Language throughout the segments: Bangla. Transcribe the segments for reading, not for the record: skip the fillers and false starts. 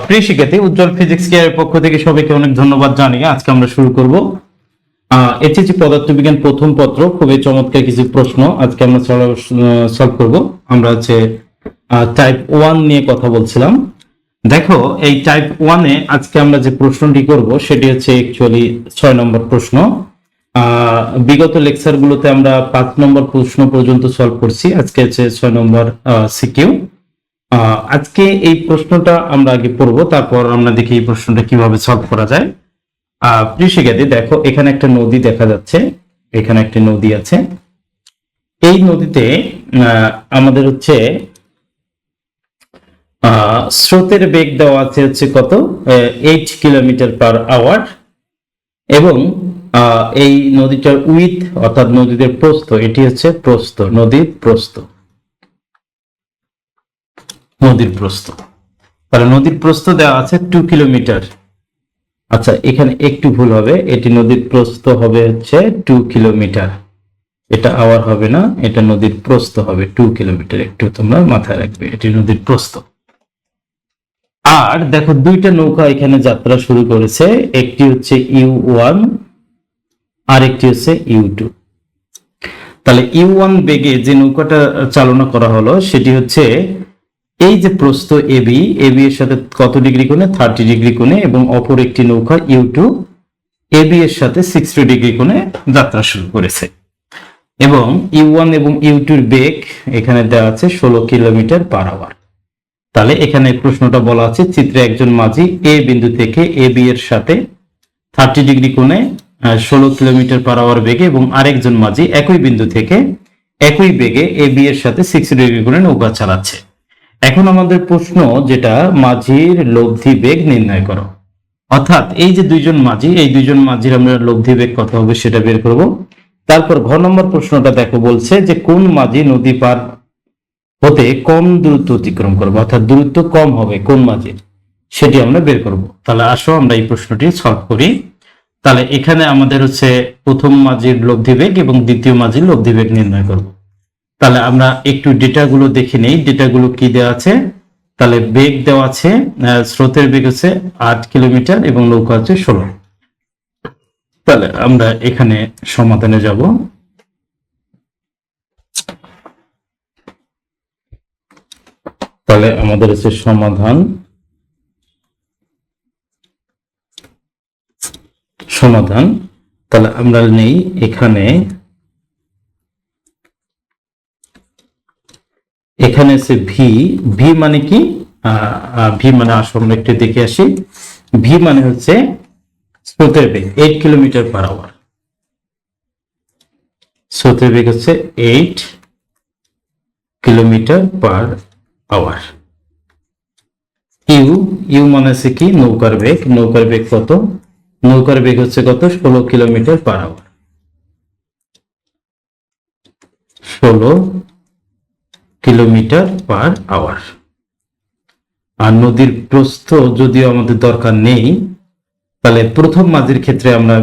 প্রিয় শিক্ষার্থী, উজ্জ্বল ফিজিক্স কেয়ারের পক্ষ থেকে সবাইকে অনেক ধন্যবাদ জানিয়ে আজকে আমরা শুরু করব এইচএসসি পদার্থবিজ্ঞান প্রথম পত্র। খুবই চমৎকার কিছু প্রশ্ন আজকে আমরা সলভ করব। আমরা হচ্ছে টাইপ 1 নিয়ে কথা বলছিলাম। দেখো, এই টাইপ 1 এ আজকে আমরা যে প্রশ্নটি করব সেটি হচ্ছে অ্যাকচুয়ালি 6 নম্বর প্রশ্ন। বিগত লেকচারগুলোতে আমরা 5 নম্বর প্রশ্ন পর্যন্ত সলভ করছি, আজকে হচ্ছে 6 নম্বর সিকিউ। আজকে এই প্রশ্নটা আমরা আগে পড়বো, তারপর আমরা দেখি এই প্রশ্নটা কিভাবে সলভ করা যায়। প্রিয় শিক্ষার্থী, দেখো এখানে একটা নদী দেখা যাচ্ছে, এখানে একটা নদী আছে। এই নদীতে আমাদের হচ্ছে স্রোতের বেগ দেওয়া আছে হচ্ছে কত, 8 কিলোমিটার পার আওয়ার, এবং এই নদীটার উইথ অর্থাৎ নদীর প্রস্থ, এটি হচ্ছে প্রস্থ, নদীর প্রস্থ, নদীর প্রস্থ। তাহলে নদীর প্রস্থ দেওয়া আছে 2 কিলোমিটার। আচ্ছা, এখানে একটু ভুল হবে, এটি নদীর প্রস্থ হবে হচ্ছে 2 কিলোমিটার, এটা আওয়ার হবে না, এটা নদীর প্রস্থ হবে 2 কিলোমিটার। একটু তোমরা মাথায় রাখবে, এটি নদীর প্রস্থ। আর দেখো, দুইটা নৌকা এখানে যাত্রা শুরু করেছে, একটি হচ্ছে U1 আর একটি হচ্ছে U2। তাহলে U1 বেগে যে নৌকাটা চালনা করা হলো সেটি হচ্ছে এই যে প্রস্থ এবি, এবি এর সাথে কত ডিগ্রি কোণে, 30 ডিগ্রি কোণে, এবং অপর একটি নৌকা U2 এবি এর সাথে 60 ডিগ্রি কোণে যাত্রা শুরু করেছে। এবং U1 এবং U2 এর বেগ এখানে দেওয়া আছে 16 কিলোমিটার পার আওয়ার। তাহলে এখানে প্রশ্নটা বলা আছে, চিত্রে একজন মাঝি এ বিন্দু থেকে এবি এর সাথে 30 ডিগ্রি কোণে 16 কিলোমিটার পার আওয়ার বেগে, এবং আরেকজন মাঝি একই বিন্দু থেকে একই বেগে এবি এর সাথে 60 ডিগ্রি কোণে নৌকা চালাচ্ছে। এখন আমাদের প্রশ্ন যেটা, মাঝির লব্ধি বেগ নির্ণয় করো। অর্থাৎ এই যে দুইজন মাঝি, এই দুইজন মাঝির আমরা লব্ধি বেগ কত হবে সেটা বের করব। তারপর ঘ নম্বর প্রশ্নটা দেখো, বলছে যে কোন মাঝি নদী পার হতে কম দূরত্ব অতিক্রম করবে, অর্থাৎ দূরত্ব কম হবে কোন মাঝির, সেটি আমরা বের করব। তাহলে আসো আমরা এই প্রশ্নটি সলভ করি। তাহলে এখানে আমাদের হচ্ছে প্রথম মাঝির লব্ধি বেগ এবং দ্বিতীয় মাঝির লব্ধি বেগ নির্ণয় করব। তাহলে আমরা একটু ডেটাগুলো দেখে নেই, ডেটাগুলো কি দেওয়া আছে। তাহলে বেগ দেওয়া আছে, স্রোতের বেগ হচ্ছে 8 কিলোমিটার এবং নৌকা হচ্ছে 16। তাহলে আমরা এখানে সমাধানে যাব। তাহলে আমাদের হচ্ছে সমাধান, তাহলে আমরা নেই এখানে, এখানে আছে ভি। ভি মানে কি, ভি মানে আসলে আমরা একটু দেখে আসি। ভি মানে হচ্ছে স্রোতের বেগ 8 কিলোমিটার পার আওয়ার, স্রোতের বেগ হচ্ছে 8 কিলোমিটার পার আওয়ার। ইউ মানে হচ্ছে কি, নৌকার বেগ, নৌকার বেগ কত, নৌকার বেগ হচ্ছে কত, 16 kilometre per hour, 16 kilometre per hour. আর নদীর প্রস্থ যদিও আমাদের দরকার নেই, তাহলে প্রথম মাঝির ক্ষেত্রে আমরা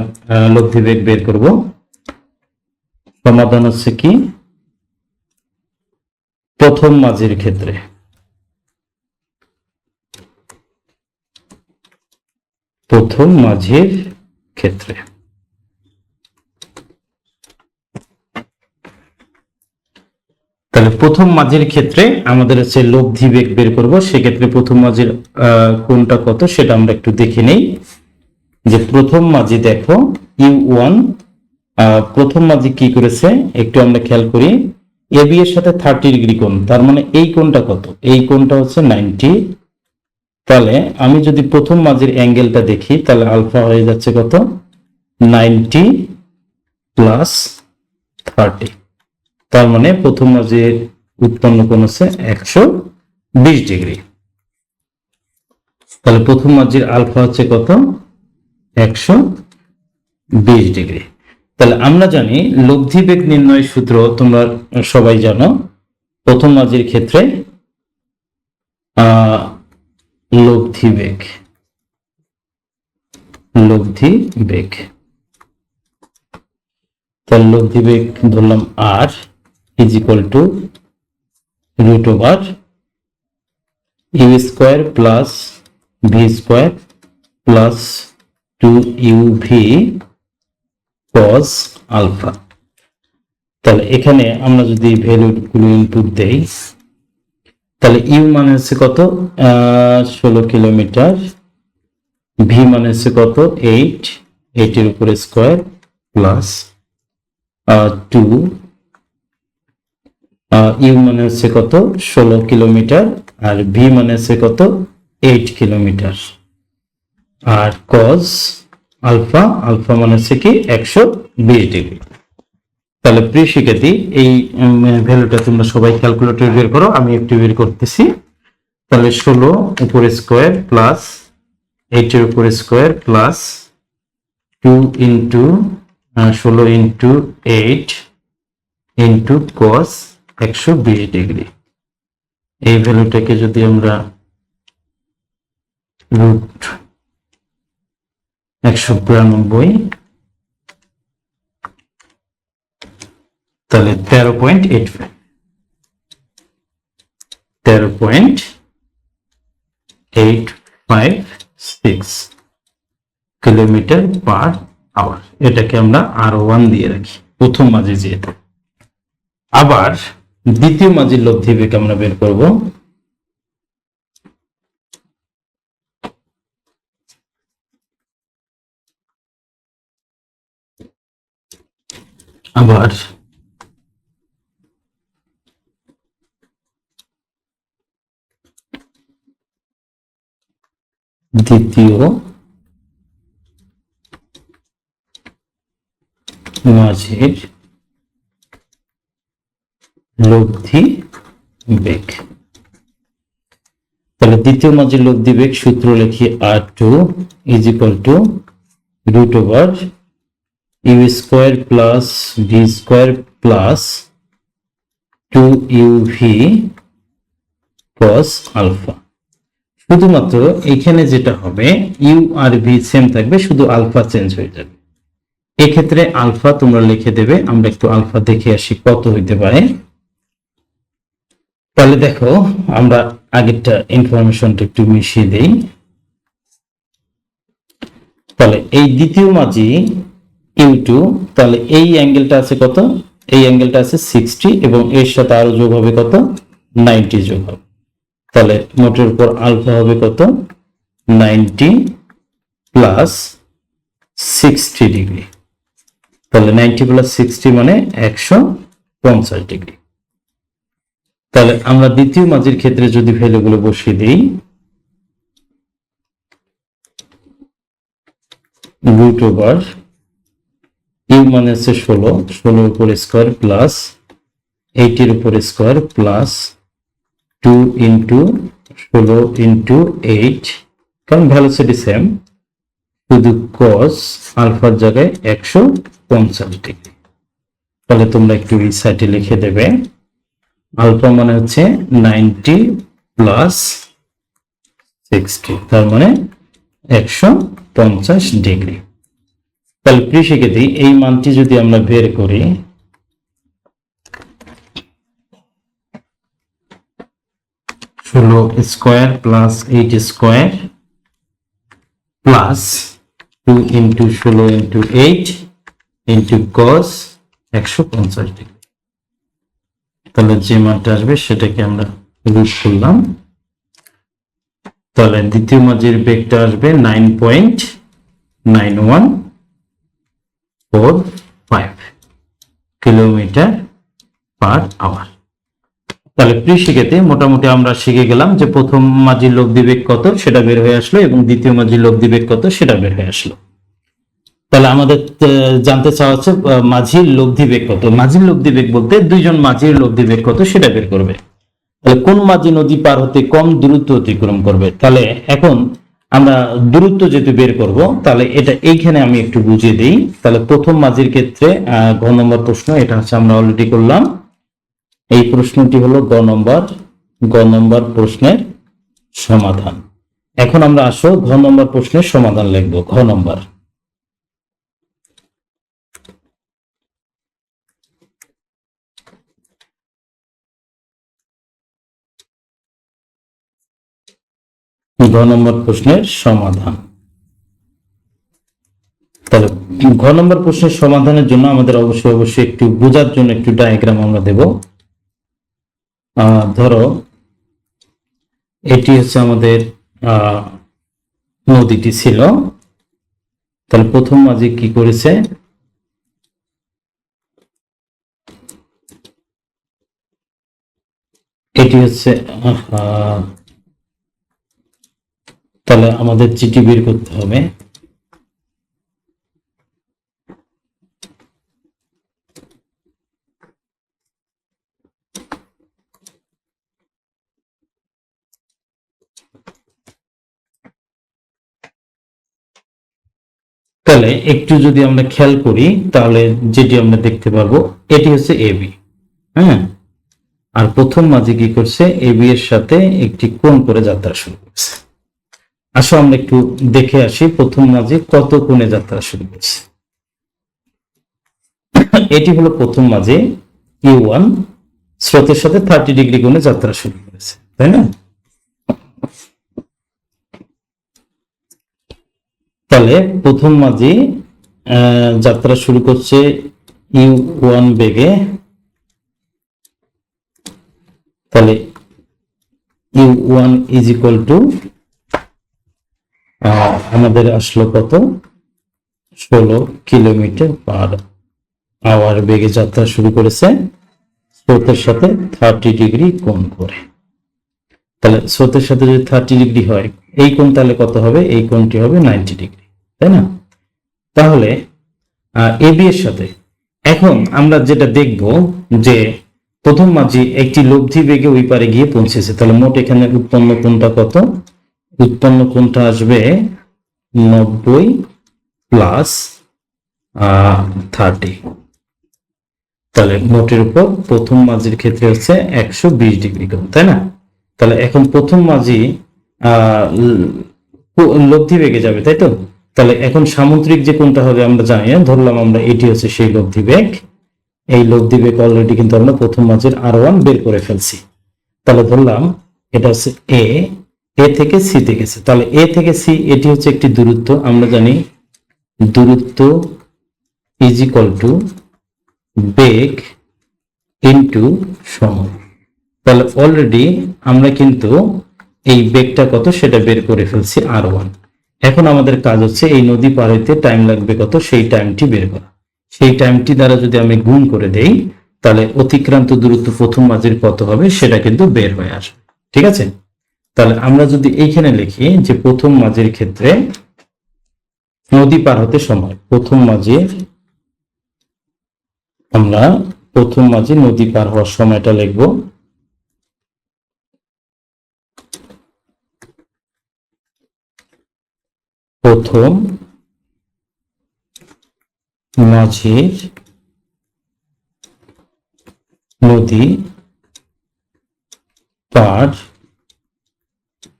লব্ধি বেগ বের করব। সমাধান হচ্ছে কি, প্রথম মাঝির ক্ষেত্রে, প্রথম মাঝির ক্ষেত্রে। তাহলে প্রথম মাঝির ক্ষেত্রে আমাদের হচ্ছে লব্ধি বেগ বের করব। সেক্ষেত্রে প্রথম মাঝির কোনটা কত সেটা আমরা একটু দেখে নেই। যে প্রথম মাঝি দেখো U1, প্রথম মাঝি কি করেছে একটু আমরা খেয়াল করি, এবি এর সাথে 30 ডিগ্রি কোণ, তার মানে এই কোণটা কত, এই কোণটা হচ্ছে 90। তাহলে আমি যদি প্রথম মাঝির অ্যাঙ্গেলটা দেখি, তাহলে আলফা হয়ে যাচ্ছে কত, 90 প্লাস 30। তার মানে প্রথম মাঝির উৎপন্ন কোণ হচ্ছে 120 ডিগ্রি। তাহলে প্রথম মাঝির আলফা হচ্ছে কত, 120 ডিগ্রি। তাহলে আমরা জানি লব্ধি বেগ নির্ণয় সূত্র তোমরা সবাই জানো। প্রথম মাঝির ক্ষেত্রে লব্ধি বেগ, লব্ধি বেগ, তাহলে লব্ধি বেগ ধরলাম R is equal to √/u² plus v square plus 2uv cos alpha. তাহলে এখানে আমরা যদি ভ্যালুগুলো ইনপুট দেই, তাহলে ইউ মানে হচ্ছে কত, 16 কিলোমিটার, ভি মানে হচ্ছে কত 8, 8 এর উপরে স্কোয়ার প্লাস 2, ইউ মানে হচ্ছে কত 16 কিলোমিটার, আর ভি মানে হচ্ছে কত 8 কিলোমিটার, আর cos আলফা, আলফা মানে হচ্ছে কি 120 ডিগ্রি। তাহলে প্রিয় শিক্ষার্থী, এই ভ্যালুটা তোমরা সবাই ক্যালকুলেটর বের করো, আমি একটু বের করতেছি। তাহলে 16 উপরে স্কোয়ার প্লাস 8 এর উপরে square plus 2 into 16 into 8 into cos 120 degree. এই ভ্যালুটাকে যদি আমরা রুট 192, তাহলে 13.85, 13.856 কিলোমিটার পার আওয়ার। এটাকে আমরা R1 দিয়ে রাখি প্রথম মাঝে যেহেতু। আবার দ্বিতীয় মাঝির লব্ধি বেগ আমরা বের করব। আবার দ্বিতীয় মাঝের লব্ধি বেগ। তাহলে দ্বিতীয় মাঝের লব্ধি বেগ সূত্র লিখি R2 is equal to root over u square plus v square plus 2uv cos alpha. শুধুমাত্র এখানে যেটা হবে ইউ আর ভি সেম থাকবে, শুধু আলফা চেঞ্জ হয়ে যাবে। এক্ষেত্রে আলফা তোমরা লিখে দেবে, আমরা একটু আলফা দেখে আসি কত হইতে পারে। তাহলে দেখো, আমরা আগেরটা ইনফরমেশনটা একটু মিশিয়ে দেই। তাহলে এই দ্বিতীয় মাঝি U2, তাহলে এই অ্যাঙ্গেলটা আছে কত, এই অ্যাঙ্গেলটা আছে 60 এবং এর সাথে আরো যোগ হবে কত 90 যোগ হবে। তাহলে মোটের উপর আলফা হবে কত 90 প্লাস 60 ডিগ্রি। তাহলে 90 প্লাস 60 মানে 150 ডিগ্রি। তাহলে আমরা দ্বিতীয় মাঝির ক্ষেত্রে যদি ভ্যালুগুলো বসিয়ে দিই, রুট ওভার ইউ মানে হচ্ছে 16 উপর স্কোয়ার প্লাস 8 এর উপর স্কোয়ার প্লাস 2 ইন্টু 16 ইন্টু 8, কারণ ভ্যালোসিটি সেম, শুধু cos আলফার জায়গায় 150 ডিগ্রি। তাহলে তোমরা একটু এই সাইডে লিখে দেবে, আলফা মানে হচ্ছে 90 প্লাস 60, তার মানে 150 ডিগ্রি। তাহলে প্রিয় শিক্ষার্থী, এই মানটি যদি আমরা বের করি, ষোলো square plus 8 square plus 2 into 16 into 8 into cos 150 degree. তাহলে যে মানটা আসবে সেটাকে আমরা রুট করলাম। তাহলে দ্বিতীয় মাঝের বেগটা আসবে 9.9145 কিলোমিটার পার আওয়ার। তাহলে প্রিয় শিক্ষার্থী, মোটামুটি আমরা শিখে গেলাম যে প্রথম মাঝির লব্ধি বেগ কত সেটা বের হয়ে আসলো এবং দ্বিতীয় মাঝির লব্ধি বেগ কত সেটা বের হয়ে আসলো। তাহলে আমাদের জানতে চাওয়া হচ্ছে মাঝির লব্ধি বেগ কত। মাঝির লব্ধি বেগ বলতে দুইজন মাঝির লব্ধি বেগ কত সেটা বের করবে। তাহলে কোন মাঝি নদী পার হতে কম দূরত্ব অতিক্রম করবে। তাহলে এখন আমরা দূরত্ব যেহেতু বের করব, তাহলে এটা এইখানে আমি একটু বুঝিয়ে দিই। তাহলে প্রথম মাঝির ক্ষেত্রে ঘ নম্বর প্রশ্ন, এটা হচ্ছে আমরা অলরেডি করলাম। এই প্রশ্নটি হলো গ নম্বর প্রশ্নের সমাধান। এখন আমরা আসো ঘ নম্বর প্রশ্নের সমাধান লিখবো। ঘ নম্বর, ঘ ঘ নম্বর প্রশ্নের সমাধান। তাহলে ঘ নম্বর প্রশ্নের সমাধানের জন্য আমাদের অবশ্যই একটু বোঝার জন্য একটু ডায়াগ্রাম আমরা দেব। ধরো এটি হচ্ছে আমাদের নদীটি ছিল। তাহলে প্রথম মাঝি কি করেছে, এটি হচ্ছে তাহলে আমাদের চিঠি বের করতে হবে। তাহলে একটু যদি আমরা খেয়াল করি তাহলে যেটি আমরা দেখতে পারবো এটি হচ্ছে এবি। হ্যাঁ, আর প্রথম মাঝি কি করছে, এবি এর সাথে একটি কোণ করে যাত্রা শুরু করছে। আসো আমরা একটু দেখে আসি প্রথম মাঝি কত কোণে যাত্রা শুরু করছে। এটি হলো প্রথম মাঝি ইউ1 স্রোতের সাথে 30 ডিগ্রি কোণে যাত্রা শুরু করেছে, তাই না? তাহলে প্রথম মাঝি যাত্রা শুরু করছে ইউ1 বেগে। তাহলে ইউ1 ইজ ইকুয়াল টু আমাদের আসলো কত, 16 কিলোমিটার পার আওয়ার বেগে যাত্রা শুরু করেছে স্রোতের সাথে 30 ডিগ্রি কোণ করে। তাহলে স্রোতের সাথে যদি 30 ডিগ্রি হয় এই কোণ তাহলে কত হবে, এই কোণটি হবে 90 ডিগ্রি, তাই না? তাহলে এবি এর সাথে এখন আমরা যেটা দেখব যে প্রথম মাঝি একটি লব্ধি বেগে ওই পারে গিয়ে পৌঁছেছে। তাহলে মোট এখানে উৎপন্ন কোণটা কত, উৎপন্ন কোণটা আসবে 90 প্লাস 30। তাহলে মোটের উপর প্রথম মাঝির ক্ষেত্রে হচ্ছে 120 ডিগ্রি কোণ, তাই না? তাহলে এখন প্রথম মাঝি লব্ধি বেগে যাবে, তাই তো? তাহলে এখন সামুদ্রিক যে কোণটা হবে আমরা জানি, ধরলাম আমরা এটি হচ্ছে সেই লব্ধি বেগ। এই লব্ধি বেগ অলরেডি কিন্তু আমরা প্রথম মাঝির R1 বের করে ফেলছি। তাহলে ধরলাম এটা হচ্ছে এ থেকে সি তে গেছে। তাহলে এ থেকে সি এটি হচ্ছে একটি দূরত্ব, আমরা জানি দূরত্ব is equal two beg into সময়। তাহলে অলরেডি আমরা কিন্তু এই বেগটা কত সেটা বের করে ফেলছি R1। এখন আমাদের কাজ হচ্ছে এই নদী পার হইতে টাইম লাগবে কত সেই টাইমটি বের করা। সেই টাইমটি দ্বারা যদি আমি গুণ করে দেই তাহলে অতিক্রান্ত দূরত্ব প্রথম মাঝির কত হবে সেটা কিন্তু বের হয়ে আসবে, ঠিক আছে? তাহলে আমরা যদি এইখানে লিখি যে প্রথম মাঝির ক্ষেত্রে নদী পার হতে সময়, প্রথম মাঝির আমরা প্রথম মাঝি নদী পার হওয়ার সময়টা লিখব প্রথম মাঝির নদী পার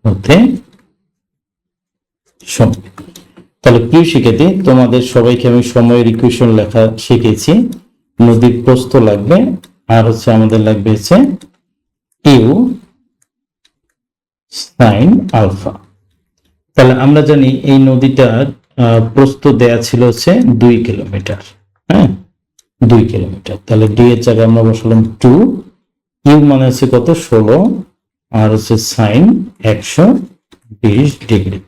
হতে সময়। তাহলে কি শিখেছি তোমাদের সবাইকে আমি সময়ের ইকুয়েশন লেখা শিখেছি। নদীর প্রস্থ লাগবে আর হচ্ছে আমাদের লাগবে হচ্ছে ইউ সাইন আলফা। তাহলে আমরা জানি এই নদীটার প্রস্থ দেয়া ছিল হচ্ছে 2 কিলোমিটার। হ্যাঁ, 2 কিলোমিটার। তাহলে ডি এর জায়গায় আমরা বসালাম 2, ইউ মানে হচ্ছে কত 16 আর হচ্ছে সাইন 120 ডিগ্রি।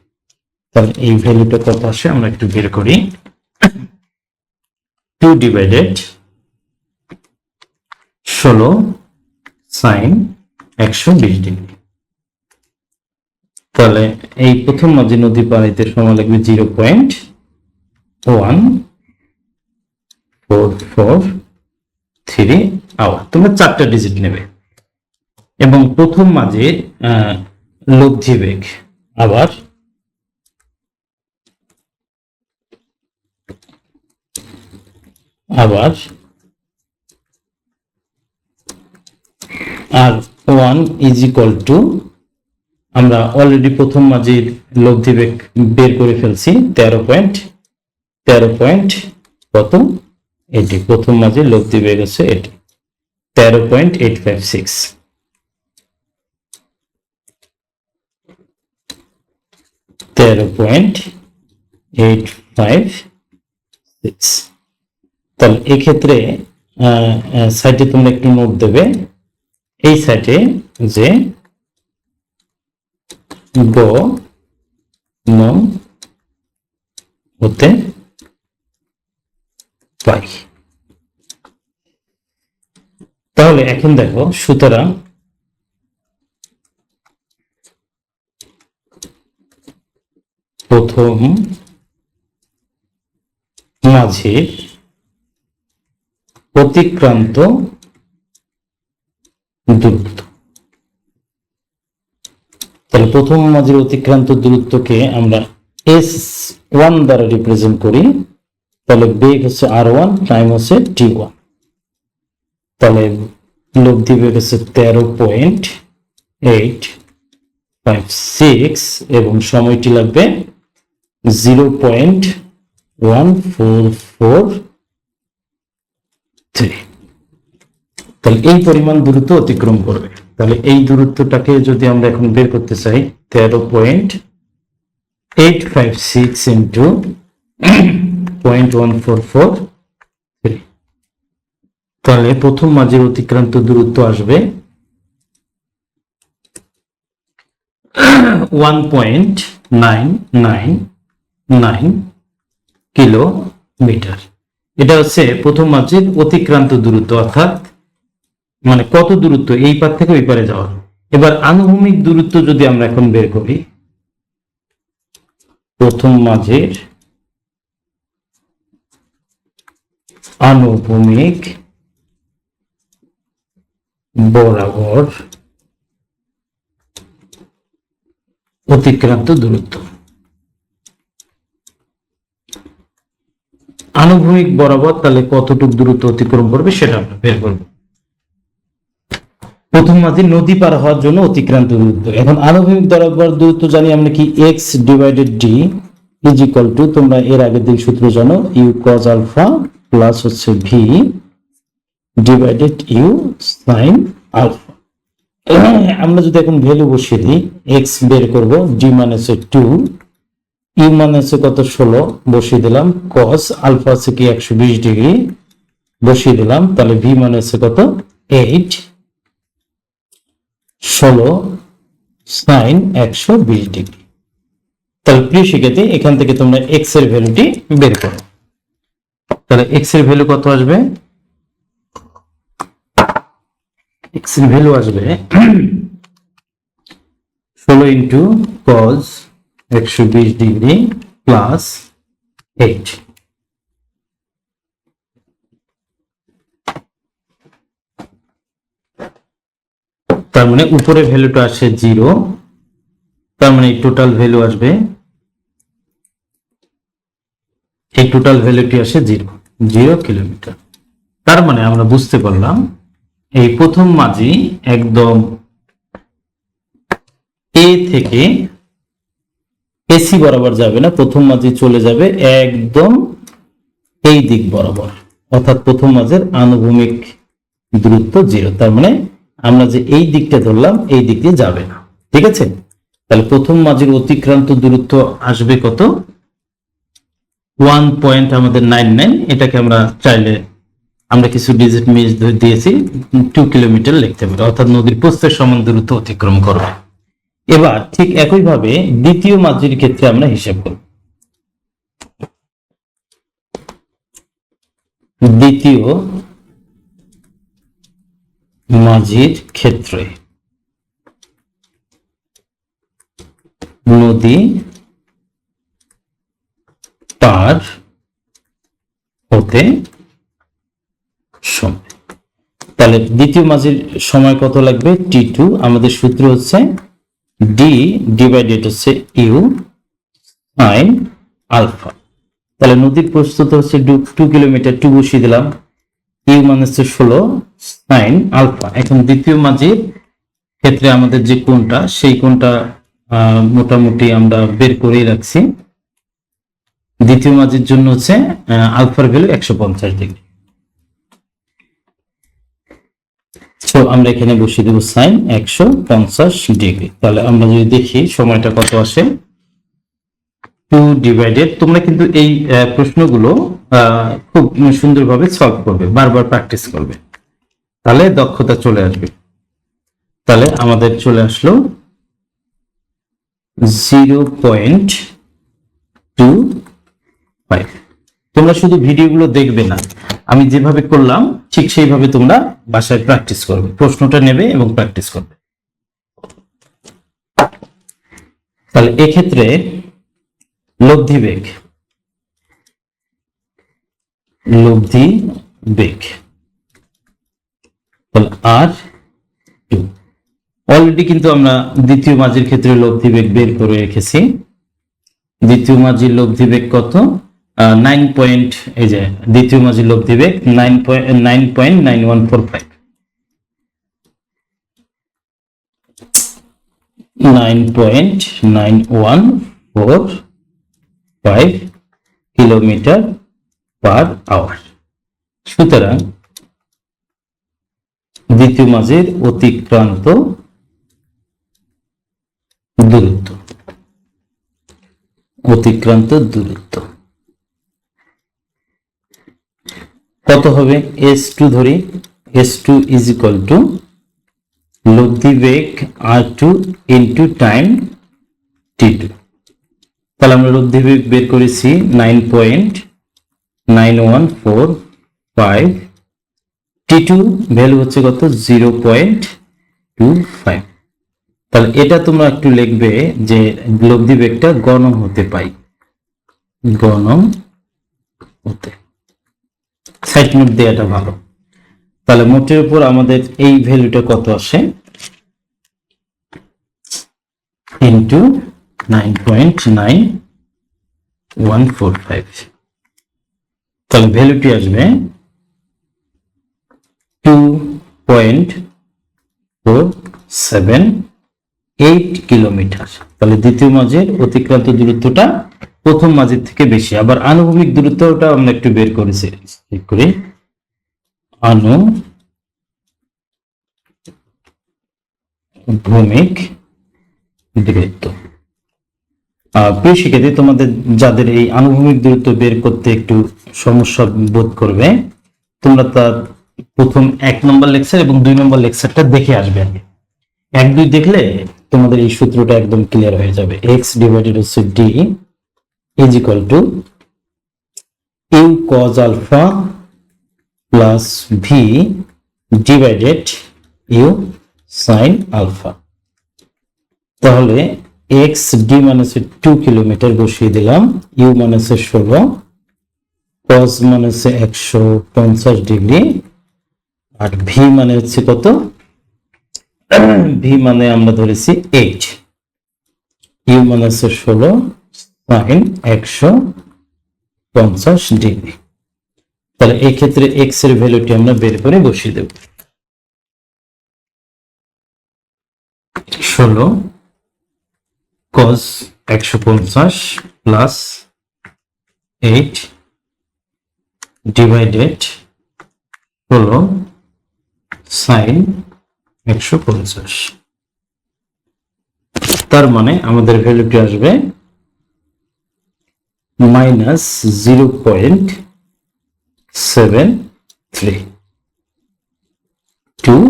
তাহলে এই ভ্যালুটা কত আসে আমরা একটু বের করি। 2 ডিভাইডেড 16 সাইন 120 ডিগ্রি। তাহলে এই প্রথম মাঝি নদী পার হইতে সময় লাগবে 0.1443 আওয়ার। তোমরা 4টা ডিজিট নেবে এবং প্রথম মাঝির লব্ধি বেগ আবার R1 ইজ ইকুয়াল টু আমরা অলরেডি প্রথম মাঝির লব্ধি বেগ বের করে ফেলছি 13 কত এটি, প্রথম মাঝির লব্ধি বেগ হচ্ছে এটি 13.856। 13.856। তাহলে এক্ষেত্রে সাইটে তোমরা একটু নোট দেবে, এই সাইটে যে গ নং হতে পারি। তাহলে এখন দেখো, সুতরাং প্রথম মাঝের অতিক্রান্ত দূরত্ব, তাহলে প্রথম মাঝের অতিক্রান্ত দূরত্বকে আমরা S1 দ্বারা রিপ্রেজেন্ট করি। তাহলে বেগ হচ্ছে R1, টাইম হচ্ছে T1। তাহলে লব্ধি বেগ হচ্ছে 13.856 এবং সময়টি লাগবে 0.1443। তাহলে এই পরিমাণ দূরত্ব অতিক্রম করবে। তাহলে এই দূরত্বটাকে যদি আমরা এখন বের করতে চাই, 13.856 ইন্টু 0.1443, তাহলে প্রথম মাঝের অতিক্রান্ত দূরত্ব আসবে 1.999 কিলোমিটার। এটা হচ্ছে প্রথম মাঝের অতিক্রান্ত দূরত্ব, অর্থাৎ মানে কত দূরত্ব এই পার থেকে ওই পারে যাওয়ার। এবার আনুভূমিক দূরত্ব যদি আমরা এখন বের করি, প্রথম মাঝের আনুভূমিক বরাবর অতিক্রান্ত দূরত্ব, আনুভূমিক বরাবর তাহলে কতটুকু দূরত্ব অতিক্রম করবে সেটা আমরা বের করব। প্রথম মাঝে নদী পার হওয়ার জন্য অতিক্রান্ত দূরত্ব। এখন আনুভূমিক বরাবর দূরত্ব জানি আমরা কি, x divided d is equal to, তোমরা এর আগের দিন সূত্র জানো, u cos আলফা প্লাস হচ্ছে v divided u sin alpha. আমরা যদি এখন ভ্যালু বসিয়ে দিই, x বের করব, d মানে হচ্ছে 2, u মানে হচ্ছে কত 16 বসিয়ে দিলাম, cos আলফা হচ্ছে কি 120 ডিগ্রি বসিয়ে দিলাম, তাহলে v মানে হচ্ছে কত 8, 16 sin 120 ডিগ্রি। তাহলে প্রিয় শিক্ষার্থী, এখান থেকে তোমরা x এর ভ্যালুটি বের করো। তাহলে x এর ভ্যালু কত আসবে? x এর ভ্যালু আসবে 16 ইন্টু cos 120 ডিগ্রি প্লাস 8। তার মানে উপরে ভ্যালুটা আসে 0, তার মানে এই টোটাল ভ্যালু আসবে, এই টোটাল ভ্যালুটি আসে 0 কিলোমিটার। তার মানে আমরা বুঝতে পারলাম এই প্রথম মাঝি একদম এ থেকে এসি বরাবর যাবে না, প্রথম মাঝি চলে যাবে একদম এই দিক বরাবর, অর্থাৎ প্রথম মাঝের আনুভূমিক দূরত্ব 0। তার মানে আমরা যে এই দিকটা ধরলাম এই দিক দিয়ে যাবে না, ঠিক আছে। তাহলে প্রথম মাঝের অতিক্রান্ত দূরত্ব আসবে কত, 1.99, এটাকে আমরা চাইলে আমরা কিছু ডিজিট মিস দিয়েছি, 2 কিলোমিটার লিখতে পারি, অর্থাৎ নদীর প্রস্থের সমান দূরত্ব অতিক্রম করবে। এবার ঠিক একইভাবে দ্বিতীয় মাঝির ক্ষেত্রে আমরা হিসাব করব। দ্বিতীয় মাঝির ক্ষেত্রে নদী পার হতে সময়, তাহলে দ্বিতীয় মাঝির সময় কত লাগবে, t2। আমাদের সূত্র হচ্ছে d ডিভাইডেড হচ্ছে u sin আলফা। তাহলে নদীর প্রস্থতা হচ্ছে 2 কিলোমিটার, 2 বসিয়ে দিলাম, u মানে হচ্ছে 16 sin আলফা। এখন দ্বিতীয় মাঝির ক্ষেত্রে আমাদের যে কোণটা, সেই কোণটা মোটামুটি আমরা বের করেই রাখছি। দ্বিতীয় মাঝির জন্য হচ্ছে আলফার ভ্যালু 150 ডিগ্রি। তো আমরা এখানে বসিয়ে দেব sin 150 ডিগ্রি। তাহলে আমরা যদি দেখি সময়টা কত আসে, ডিভাইডেড, তোমরা কিন্তু এই প্রশ্নগুলো খুব সুন্দরভাবে সলভ করবে, বারবার প্র্যাকটিস করবে, তাহলে দক্ষতা চলে আসবে। তাহলে আমাদের চলে আসলো 0.25। তোমরা শুধু ভিডিওগুলো দেখবে না, আমি যেভাবে করলাম ঠিক সেইভাবে তোমরা বাসায় প্র্যাকটিস করবে, প্রশ্নটা নেবে এবং প্র্যাকটিস করবে। তাহলে এক্ষেত্রে লব্ধি বেগ তাহলে আর টু, অলরেডি কিন্তু আমরা দ্বিতীয় মাঝির ক্ষেত্রে লব্ধি বেগ বের করে রেখেছি। দ্বিতীয় মাঝির লব্ধি বেগ কত? 9 পয়েন্ট, এই যে দ্বিতীয় মাঝির লব্ধি বেগ 9.9145, 9.9145 কিলোমিটার পার আওয়ার। সুতরাং দ্বিতীয় মাঝের অতিক্রান্ত দূরত্ব কত হবে? S2 ধরি, S2 ইজ ইকুয়াল টু লব্ধি বেগ R2 ইন্টু টাইম T2। তাহলে আমরা লব্ধি বেগ বের করেছি 9.9145, T2 ভ্যালু হচ্ছে কত? 0.25। তাহলে এটা তোমরা একটু লিখবে যে লব্ধি বেগটা গণম হতে পাই, সাইড নোট দেওয়াটা ভালো। তাহলে মোটের উপর আমাদের এই ভ্যালুটা কত আসে? ইন্টু 9.9145, তাহলে ভ্যালুটি আসবে 2.478 কিলোমিটার। তাহলে দ্বিতীয় মাঝের অতিক্রান্ত দূরত্বটা প্রথম মাঝের থেকে বেশি। আবার আনুভূমিক দূরত্বটা আমরা একটু বের করেছি, ঠিক করে আনুভূমিক দূরত্ব। প্রিয় শিক্ষার্থী, তোমাদের যাদের এই আনুভূমিক দূরত্ব বের করতে একটু সমস্যা বোধ করবে, তোমরা তার প্রথম 1 নম্বর লেকচার এবং 2 নম্বর লেকচারটা দেখে আসবে। আগে 1-2 দেখলে তোমাদের এই সূত্রটা একদম ক্লিয়ার হয়ে যাবে। x ডিভাইডেড হচ্ছে d is equal to u cos alpha plus v divided u sin alpha. তাহলে x d মানে হচ্ছে 2 কিলোমিটার বসিয়ে দিলাম, u মানে হচ্ছে 16, cos মানে হচ্ছে 150 ডিগ্রি, আর v মানে হচ্ছে কত? v মানে আমরা ধরেছি 8, u মানে হচ্ছে 16, sin 150 ডিগ্রি। তাহলে এই ক্ষেত্রে x এর ভ্যালুটি আমরা বের করে বসিয়ে দেব। 16 cos 150 প্লাস 8 ডিভাইডেড 16 sin 150, তার মানে আমাদের ভ্যালুটি আসবে -0.732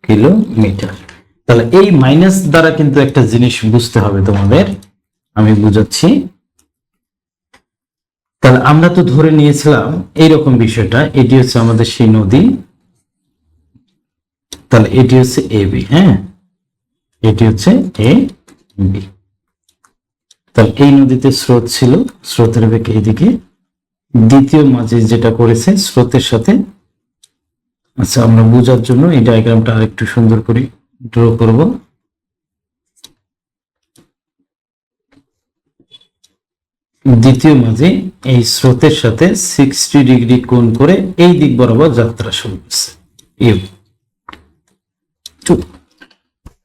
কিলোমিটার। তাহলে এই মাইনাস দ্বারা কিন্তু একটা জিনিস বুঝতে হবে তোমাদের, আমি বুঝাচ্ছি। তাহলে আমরা তো ধরে নিয়েছিলাম এইরকম বিষয়টা, এটি হচ্ছে আমাদের সেই নদী, তাহলে এটি হচ্ছে AB, হ্যাঁ, এটি হচ্ছে AB। তাহলে এই নদীতে স্রোত ছিল, স্রোতের বেগ এইদিকে, দ্বিতীয় মাঝে যেটা করেছে স্রোতের সাথে, আচ্ছা আমরা বোঝার জন্য এই ডায়াগ্রামটা আরেকটু সুন্দর করে ড্র করব। দ্বিতীয় মাঝে এই স্রোতের সাথে 60 ডিগ্রি কোণ করে এই দিক বরাবর যাত্রা শুরু করছে,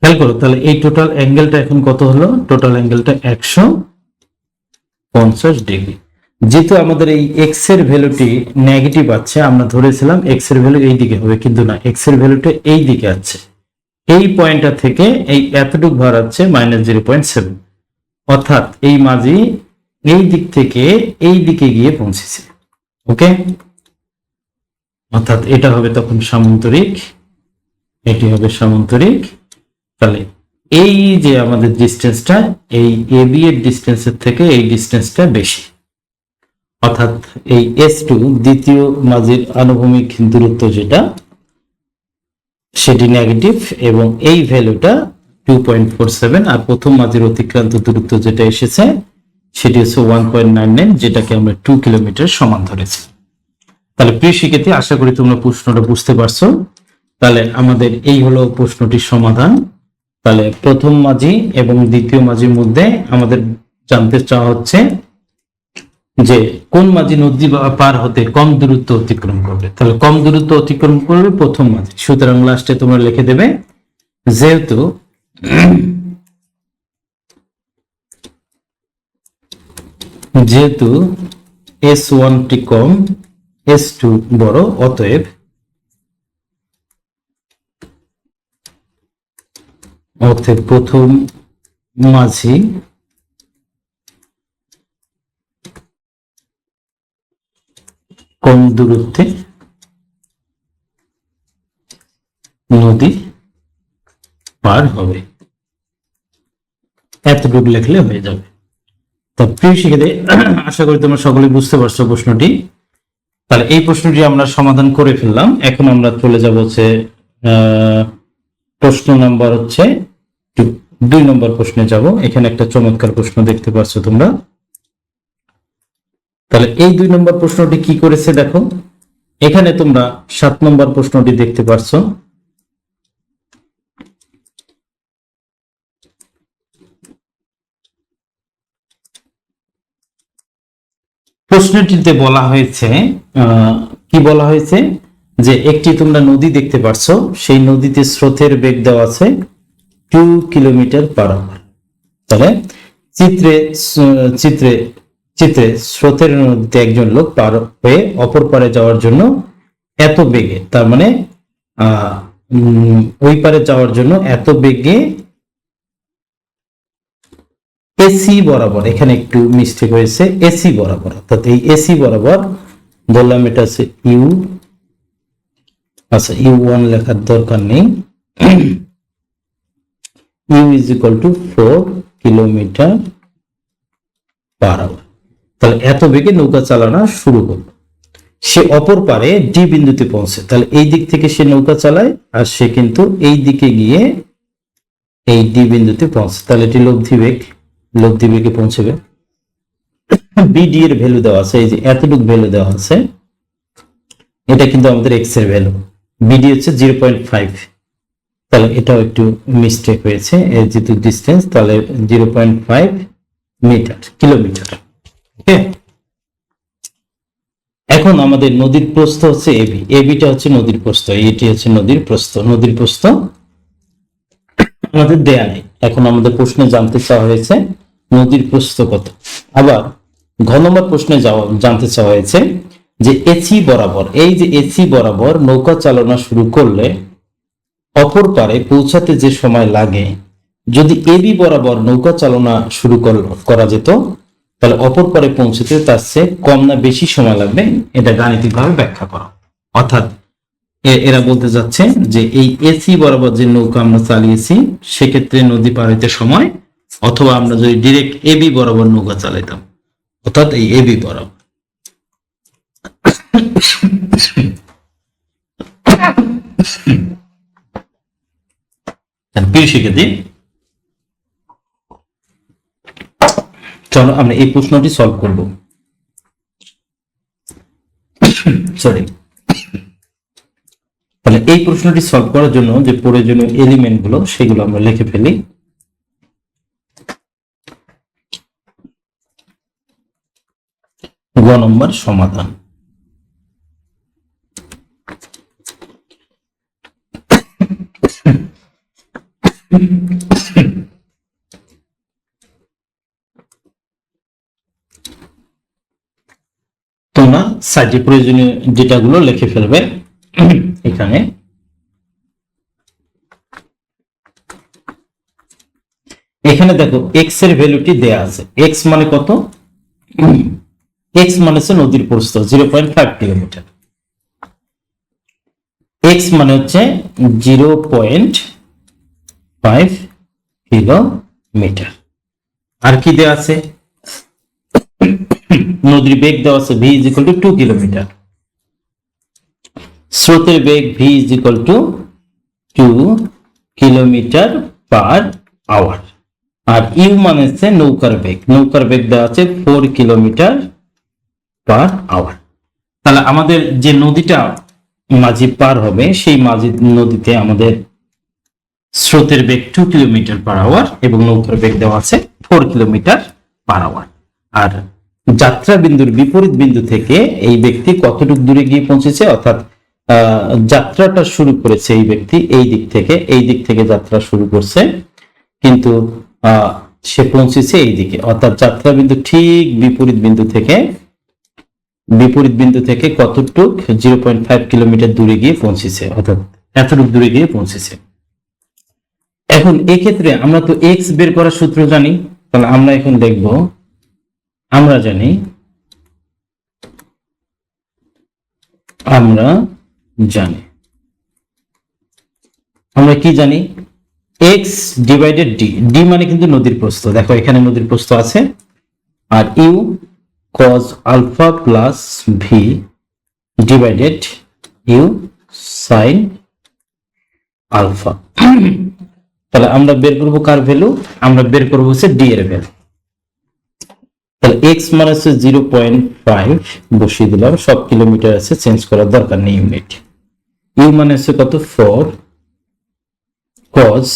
খেয়াল করো। তাহলে এই টোটাল অ্যাঙ্গেলটা এখন কত হলো? টোটাল অ্যাঙ্গেলটা 150 ডিগ্রি। যেহেতু আমাদের এই এক্স এর ভ্যালুটি নেগেটিভ আছে, আমরা ধরেছিলাম এক্স এর ভ্যালু এই দিকে হবে, কিন্তু না, এক্স এর ভ্যালুটা এই দিকে আছে। এই পয়েন্টটা থেকে এই এতটুকু ভার আছে -0.7, অর্থাৎ এই মাঝি এই দিক থেকে এই দিকে গিয়ে পৌঁছেছে। ওকে, অর্থাৎ এটা হবে তখন সামান্তরিক, এটি হবে সামান্তরিক। তাহলে এই যে আমাদের ডিস্টেন্সটা, এই এবি এর ডিস্টেন্সের থেকে এই ডিস্টেন্সটা বেশি, অর্থাৎ এই S2 দ্বিতীয় মাঝির আনুভূমিক দূরত্ব যেটা, সেটি নেগেটিভ এবং এই ভ্যালুটা 2.47, আর প্রথম মাঝির অতিক্রান্ত দূরত্ব যেটা এসেছে সেটি হচ্ছে 1.99, যেটাকে আমরা 2 কিলোমিটার সমান ধরেছি। তাহলে প্রিয় শিক্ষার্থী, আশা করি তোমরা প্রশ্নটা বুঝতে পারছো। তাহলে আমাদের এই হলো প্রশ্নটির সমাধান। তাহলে প্রথম মাঝি এবং দ্বিতীয় মাঝির মধ্যে আমাদের জানতে চাওয়া হচ্ছে যে কোন মাঝি নদী পার হতে কম দূরত্ব অতিক্রম করবে। তাহলে কম দূরত্ব অতিক্রম করবে প্রথম মাঝি। সুতরাং লাস্টে তোমরা লিখে দেবে যেহেতু S1 টি কম, S2 বড়, অতএব প্রথম মাঝি কম দূরত্বে নদী পার হবে, এতটুকু লিখলে হয়ে যাবে। তো প্রিয় শিক্ষার্থী, আশা করি তোমরা সকলেই বুঝতে পারছো প্রশ্নটি। তাহলে এই প্রশ্নটি আমরা সমাধান করে ফেললাম। এখন আমরা চলে যাব হচ্ছে প্রশ্ন নাম্বার হচ্ছে 2 নম্বর প্রশ্নে যাব। এখানে একটা চমৎকার প্রশ্ন দেখতে পাচ্ছ তোমরা। তাহলে এই 2 নম্বর প্রশ্নটি কি করেছে দেখো, এখানে তোমরা 7 নম্বর প্রশ্নটি দেখতে পাচ্ছ। প্রশ্নটিতে বলা হয়েছে কি বলা হয়েছে যে একটি তোমরা নদী দেখতে পাচ্ছ, সেই নদীতে স্রোতের বেগ দেওয়া আছে 2 কিলোমিটার পার আওয়ার। তাহলে চিত্রে চিত্রে চিত্রে স্রোতের নদীতে একজন লোক পার হয়ে অপর পারে যাওয়ার জন্য এত বেগে, তার মানে ওই পারে যাওয়ার জন্য এত বেগে এসি বরাবর, এখানে একটু মিস্টেক হয়েছে, এসি বরাবর, অর্থাৎ এই এসি বরাবর বললাম এটা আছে ইউ, আচ্ছা U1 লেখার দরকার নেই, u is equal to 4 kilometre per hour. তাহলে এত বেগে নৌকা চালানো শুরু করলো। সে অপর পারে ডি বিন্দুতে পৌঁছে। তাহলে এই দিক থেকে সে নৌকা চালায়, আর সে কিন্তু এই দিকে গিয়ে এই ডি বিন্দুতে পৌঁছে। তাহলে এটি লব্ধি বেগে পৌঁছবে। বিডি এর ভ্যালু দেওয়া আছে, এই যে এতটুকু ভ্যালু দেওয়া আছে, এটা কিন্তু আমাদের এক্স এর ভ্যালু, বিডি হচ্ছে 0.5। তাহলে এটাও একটু মিস্টেক হয়েছে, এর যেহেতু ডিস্টেন্স, তাহলে 0.5 কিলোমিটার। ওকে, এখন আমাদের নদীর প্রস্থ হচ্ছে এবি, এবিটা হচ্ছে নদীর প্রস্থ, এটি হচ্ছে নদীর প্রস্থ। নদীর প্রস্থ আমাদের দেয়া নেই। এখন আমাদের প্রশ্নে জানতে চাওয়া হয়েছে নদীর প্রস্থ কত। আবার ঘ নম্বর প্রশ্নে জানতে চাওয়া হয়েছে যে এসি বরাবর, এই যে এসি বরাবর নৌকা চালনা শুরু করলে অপর পারে পৌঁছাতে যে সময় লাগে, যদি এবি বরাবর নৌকা চালনা শুরু করা যেত, তাহলে অপর পারে পৌঁছতে তার চেয়ে কম না বেশি সময় লাগবে, এটা গাণিতিকভাবে ব্যাখ্যা করা। অর্থাৎ এরা বলতে যাচ্ছে যে এই এসি বরাবর যে নৌকা আমরা চালিয়েছি, সেক্ষেত্রে নদী পার হইতে সময়, অথবা আমরা যদি ডিরেক্ট এবি বরাবর নৌকা চালাইতাম, অর্থাৎ এই এবি বরাবর। প্রিয় শিক্ষার্থী, চলো আমরা এই প্রশ্নটি সলভ করব। সরি, তাহলে এই প্রশ্নটি সলভ করার জন্য যে প্রয়োজনীয় এলিমেন্ট গুলো, সেগুলো আমরা লিখে ফেলি। গ নম্বর সমাধান। তোমরা সাইডে প্রয়োজনীয় ডেটাগুলো লিখে ফেলবে এখানে। এখানে দেখো এক্স এর ভ্যালুটি দেয়া আছে। এক্স মানে কত? এক্স মানে হচ্ছে নদীর প্রস্থ 0.5 কিলোমিটার, এক্স মানে হচ্ছে 0.5 কিলোমিটার। আর কি দেওয়া আছে? নদীর বেগ দেওয়া আছে v = 2 কিলোমিটার, স্রোতের বেগ v = 2 কিলোমিটার পার আওয়ার। আর ইউ মানে হচ্ছে নৌকার বেগ, নৌকার বেগ দেওয়া আছে 4 কিলোমিটার পার আওয়ার। তাহলে আমাদের যে নদীটা মাঝি পার হবে সেই মাঝি নদীতে আমাদের স্রোতের বেগ 2 কিলোমিটার পার আওয়ার এবং নৌকার বেগ দেওয়া আছে 4 কিলোমিটার পার আওয়ার। আর যাত্রা বিন্দুর বিপরীত বিন্দু থেকে এই ব্যক্তি কতটুকু দূরে গিয়ে পৌঁছেছে, অর্থাৎ যাত্রাটা শুরু করেছে এই ব্যক্তি এই দিক থেকে যাত্রা শুরু করছে, কিন্তু সে পৌঁছেছে এই দিকে, অর্থাৎ যাত্রা বিন্দু ঠিক বিপরীত বিন্দু থেকে কতটুক 0.5 কিলোমিটার দূরে গিয়ে পৌঁছেছে, অর্থাৎ এতটুকু দূরে গিয়ে পৌঁছেছে। এখন এক্ষেত্রে আমরা তো এক্স বের করার সূত্র জানি, তাহলে আমরা এখন দেখব, আমরা জানি আমরা কি জানি, x ডিভাইডেড d, d মানে কিন্তু নদীর প্রস্থ, দেখো এখানে নদীর প্রস্থ আছে, আর u cos alpha plus v divided u sin alpha. তাহলে আমরা বের করব কার ভ্যালু, আমরা বের করব হচ্ছে d এর ভ্যালু। তাহলে x মানে হচ্ছে 0.5 বসিয়ে দিলাম, সব কিলোমিটার আছে, চেঞ্জ করার দরকার নেই ইউনিট। u মানে হচ্ছে কত 4 cos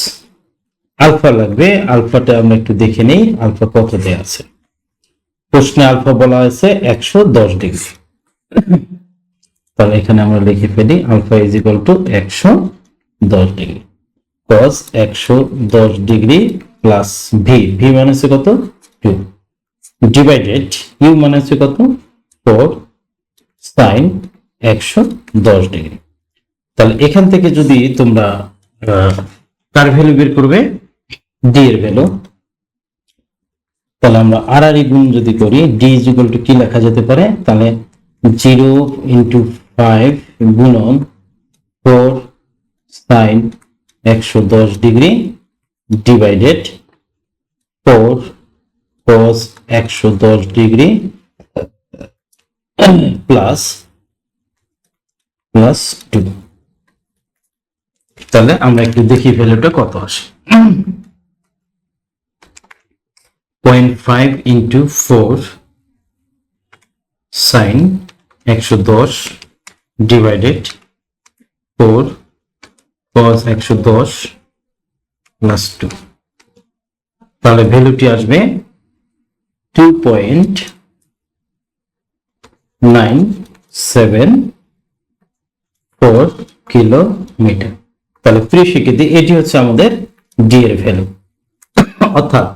আলফা লাগবে, আলফাটা আমরা একটু দেখে নেই আলফা কত দেয়া আছে। প্রশ্নে আলফা বলা হয়েছে 110 ডিগ্রি, তাহলে এখানে আমরা লিখে ফেলি alpha = 110 degree, cos 110 degree plus v, v মানে হচ্ছে কত 2 ডিভাইডেড u মানে হচ্ছে কত 4 sin 110 ডিগ্রি। তাহলে এখান থেকে যদি তোমরা কার ভ্যালু বের করবে, d এর ভ্যালু, তাহলে আমরা আর গুণ যদি করি d = কি লেখা যেতে পারে, তাহলে 0 × 5 গুণন 4 sin 110 degree divided 4 cos 110 degree plus 2। তাহলে আমরা একটু দেখি ভ্যালুটা কত আসে। 0.5 × 4 sin 110 ডিভাইডেড 4 cos 110 প্লাস 2, তাহলে ভ্যালুটি আসবে 2.974 কিলোমিটার। তাহলে প্রিয় শিক্ষার্থী, এটি হচ্ছে আমাদের d এর ভ্যালু, অর্থাৎ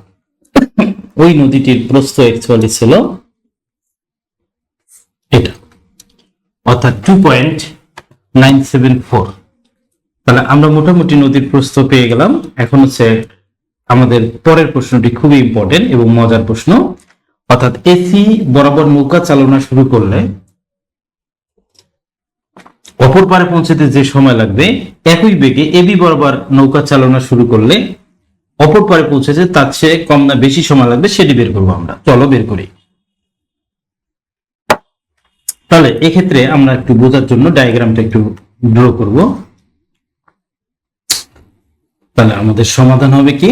ওই নদীটির প্রস্থ অ্যাকচুয়ালি ছিল এটা, অর্থাৎ 2.974। তাহলে আমরা মোটামুটি নদীর প্রস্থ পেয়ে গেলাম। এখন হচ্ছে আমাদের পরের প্রশ্নটি খুবই ইম্পর্টেন্ট এবং মজার প্রশ্ন, অর্থাৎ এসি বরাবর নৌকা চালনা শুরু করলে অপর পারে পৌঁছতে যে সময় লাগবে, একই বেগে এবি বরাবর নৌকা চালনা শুরু করলে অপর পারে পৌঁছেছে তার চেয়ে কম না বেশি সময় লাগবে, সেটি বের করবো আমরা। চলো বের করি। তাহলে এক্ষেত্রে আমরা একটু বোঝার জন্য ডায়াগ্রামটা একটু ড্র করব। তাহলে আমাদের সমাধান হবে কি,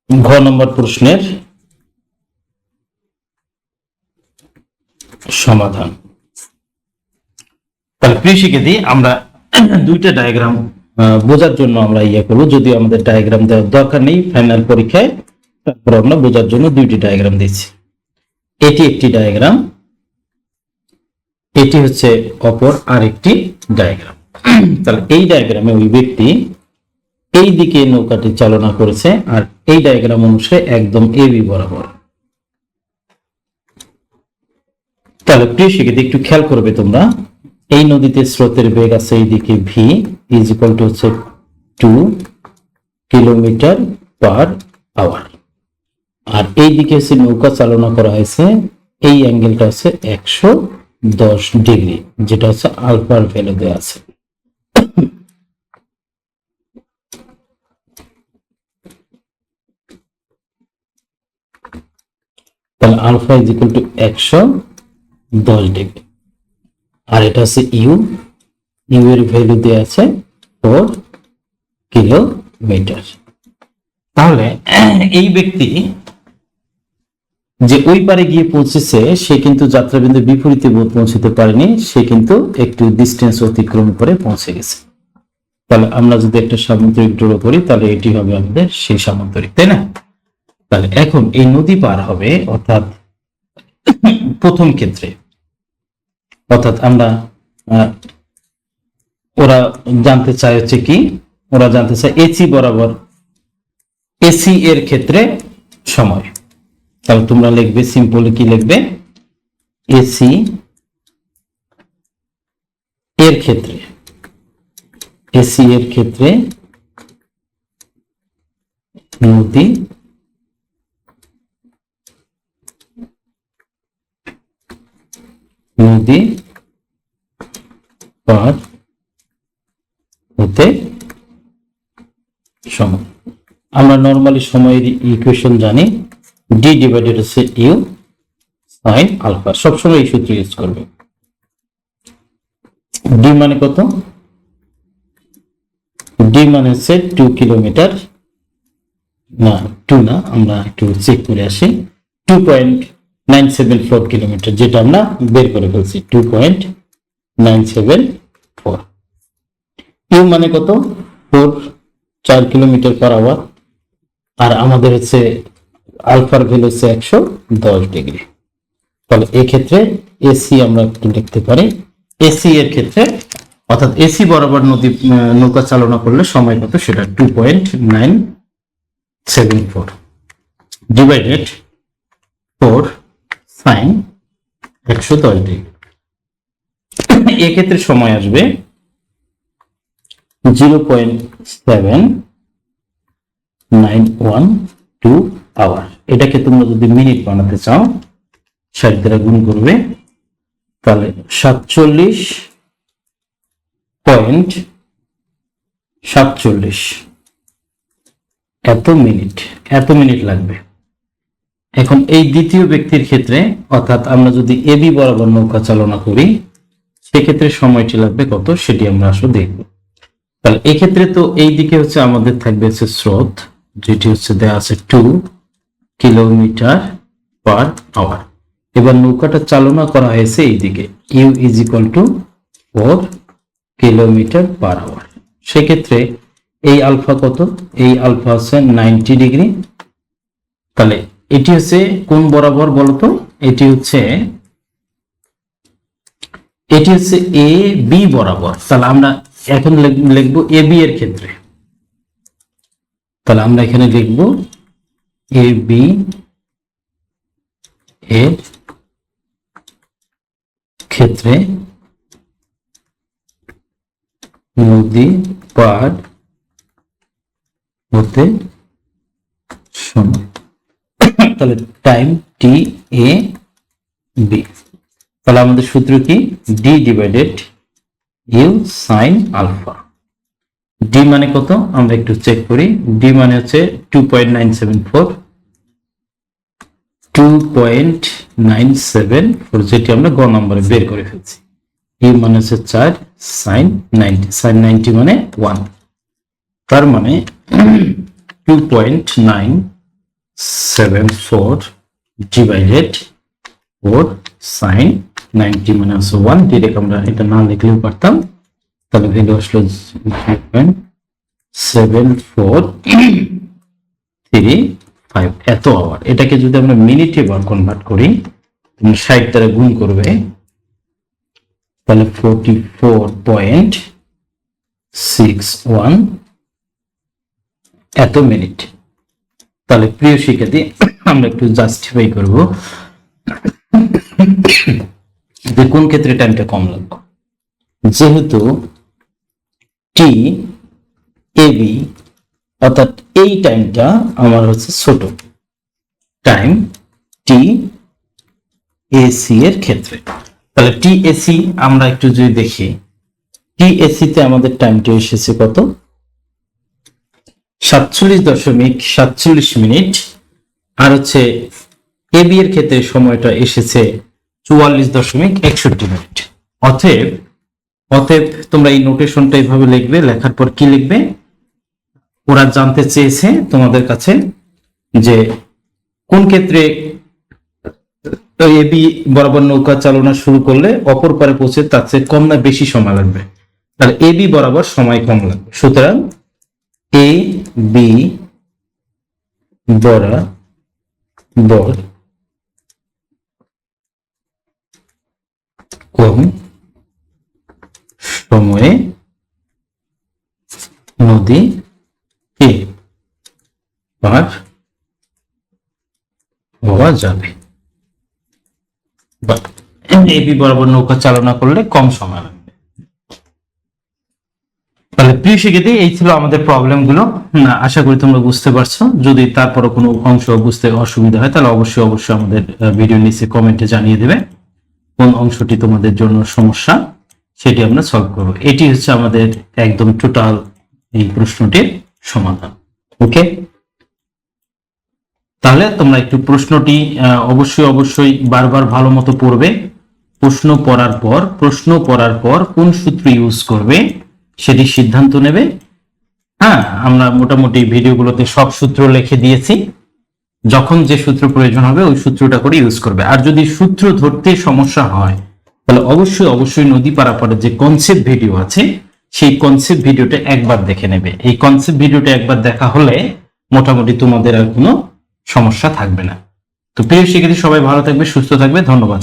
ঘ নম্বর প্রশ্নের সমাধান। তাহলে প্রিয় শিক্ষার্থী, আমরা দুইটা ডায়াগ্রাম বোঝার জন্য আমরা করবো, যদি আমাদের ডায়াগ্রাম দেওয়ার দরকার নেই ফাইনাল পরীক্ষায়, তারপর আমরা বোঝার জন্য দুইটি ডায়াগ্রাম দিচ্ছি। এটি একটি ডায়াগ্রাম, এটি হচ্ছে অপর আরেকটি ডায়াগ্রাম। তাহলে এই ডায়াগ্রামে ওই ব্যক্তি এই দিকে নৌকাটি চালনা করেছে, আর এই ডায়াগ্রাম অনুসারে একদম এবি বরাবর। তাহলে প্রিয় শিক্ষার্থী, একটু খেয়াল করবে তোমরা, এই নদীতে স্রোতের বেগ আছে এইদিকে v = হচ্ছে 2 কিলোমিটার পার আওয়ার, আর এই দিকে হচ্ছে নৌকা চালনা করা হয়েছে, এই অ্যাঙ্গেলটা হচ্ছে 110 ডিগ্রি, যেটা হচ্ছে আলফার ভ্যালু দেওয়া আছে। তাহলে alpha is equal to 110 degree, আর এটা হচ্ছে ইউ এর ভ্যালু দেওয়া আছে 4 কিলোমিটার। তাহলে এই ব্যক্তি যে ওই পারে গিয়ে পৌঁছেছে, সে কিন্তু যাত্রাবিন্দুর বিপরীতে পৌঁছতে পারেনি, সে কিন্তু একটু ডিস্টেন্স অতিক্রম করে পৌঁছে গেছে। তাহলে আমরা যদি একটা সামুদ্রিক ড্র করি, তাহলে এটি হবে আমাদের সেই সামুদ্রিক, তাই না? তাহলে এখন এই নদী পার হবে, অর্থাৎ প্রথম ক্ষেত্রে, অর্থাৎ আমরা ওরা জানতে চায় হচ্ছে কি, ওরা জানতে চায় এসি বরাবর, এসি এর ক্ষেত্রে সময়। তাহলে তোমরা লিখবে, সিম্পলি কি লিখবে, এসি এর ক্ষেত্রে, এসি এর ক্ষেত্রে নদী পার হতে সময়। আমরা নর্মালি সময়ের ইকুয়েশন জানি, ডি ডিভাইডেড হচ্ছে ইউ সাইন আলফা, সবসময় এই সূত্র ইউজ করবে। ডি মানে কত? ডি মানে হচ্ছে 2 কিলোমিটার, না 2 না, আমরা একটু চেক করে আসি, 2.974 কিলোমিটার, যেটা আমরা বের করে ফেলছি, 2.974। ইউ মানে কত? 4 কিলোমিটার পার আওয়ার, আর আমাদের হচ্ছে আলফার ভ্যালু হচ্ছে 110 ডিগ্রি। তাহলে এক্ষেত্রে এসি আমরা একটু লিখতে পারি, এসি এর ক্ষেত্রে, অর্থাৎ এসি বরাবর নৌকা চালনা করলে সময় কত, সেটা 2.974 ডিভাইডেড 4 সাইন 110 ডিগ্রি। এক্ষেত্রে সময় আসবে 0.7912 আওয়ার। এটাকে তোমরা যদি মিনিট বানাতে চাও, 60 দ্বারা গুণ করবে, তাহলে 47.47 এত মিনিট লাগবে। এখন এই দ্বিতীয় ব্যক্তির ক্ষেত্রে, অর্থাৎ আমরা যদি এবি বরাবর নৌকা চালনা করি, সেক্ষেত্রে সময়টি লাগবে কত, সেটি আমরা আসলে দেখব। তাহলে এক্ষেত্রে তো এই দিকে হচ্ছে আমাদের থাকবে হচ্ছে স্রোত, যেটি হচ্ছে দেওয়া আছে 2 কিলোমিটার পার আওয়ার। এবার নৌকাটা চালনা করা হয়েছে এই দিকে, u is equal to 4 kilometre per hour. সেক্ষেত্রে এই আলফা কত? এই আলফা হচ্ছে 90 ডিগ্রি। তাহলে এটি হচ্ছে কোন বরাবর বলতো? এটি হচ্ছে এ বি বরাবর। তাহলে আমরা এখন লিখবো এ বি এর ক্ষেত্রে। তাহলে আমরা এখানে লিখব এ বি এর ক্ষেত্রে নদী পার হতে সময়, তাহলে টাইম টি এ বি। তাহলে আমাদের সূত্র কি? D divided u sine alpha. D মানে কত আমরা একটু চেক করি। ডি মানে হচ্ছে 2.974, যেটি আমরা গ নম্বরে বের করে ফেলছি। ইউ মানে হচ্ছে 4, সাইন 90, সাইন 90 মানে 1, তার মানে 2.974 ডিভাইডেড 4 সাইন 90 মানে হচ্ছে 1। ডিরেক্ট আমরা এটা না লিখলেও পারতাম। তাহলে ভ্যালু আসলো 0.7435 এত আওয়ার। এটাকে যদি আমরা মিনিটে কনভার্ট করি, তুমি 60 দ্বারা গুণ করবে, তাহলে 44.61 এত মিনিট। তাহলে প্রিয় শিক্ষার্থী, আমরা একটু জাস্টিফাই করব যে কোন ক্ষেত্রে টাইমটা কম লাগবে। যেহেতু টি এ বি, অর্থাৎ এই টাইমটা আমার হচ্ছে ছোট, টাইম টি এসি এর ক্ষেত্রে। তাহলে টি এসি আমরা একটু যদি দেখি, টি এসি তে আমাদের টাইমটি এসেছে কত? 47.47 মিনিট। আর হচ্ছে এবি এর ক্ষেত্রে সময়টা এসেছে 44.61 মিনিট। অতএব অতএব তোমরা এই নোটেশনটা এইভাবে লিখবে, লেখার পর কি লিখবে? ওরা জানতে চেয়েছে তোমাদের কাছে যে কোন ক্ষেত্রে এবি বরাবর নৌকা চালনা শুরু করলে অপর পারে পৌঁছে তার চেয়ে কম না বেশি সময় লাগবে। তাহলে এবি বরাবর সময় কম লাগবে, সুতরাং এ বি বরাবর কম সময়ে নদী কে পার হওয়া যাবে, বা এবি বরাবর নৌকা চালনা করলে কম সময় লাগবে। তাহলে প্রিয় শিক্ষার্থী, এই ছিল আমাদের প্রবলেম গুলো। আশা করি তোমরা বুঝতে পারছো। যদি তারপরও কোনো অংশ বুঝতে অসুবিধা হয় তাহলে অবশ্যই আমাদের ভিডিও নিচে কমেন্টে জানিয়ে দেবে কোন অংশটি তোমাদের জন্য সমস্যা, সেটি আমরা সলভ করব। এটি হচ্ছে আমাদের একদম টোটাল এই প্রশ্নটির সমাধান। ওকে, তাহলে তোমরা একটু প্রশ্নটি অবশ্যই বারবার ভালো মতো পড়বে। প্রশ্ন পড়ার পর কোন সূত্র ইউজ করবে সেটি সিদ্ধান্ত নেবে। হ্যাঁ, আমরা মোটামুটি ভিডিওগুলোতে সব সূত্র লিখে দিয়েছি। যখন যে সূত্র প্রয়োজন হবে ওই সূত্রটা করে ইউজ করবে। আর যদি সূত্র ধরতে সমস্যা হয় তাহলে অবশ্যই নদী পারাপারের যে কনসেপ্ট ভিডিও আছে সেই কনসেপ্ট ভিডিওটা একবার দেখে নেবে। এই কনসেপ্ট ভিডিওটা একবার দেখা হলে মোটামুটি তোমাদের আর কোনো সমস্যা থাকবে না। তো প্রিয় শিক্ষার্থী, সবাই ভালো থাকবে, সুস্থ থাকবে। ধন্যবাদ।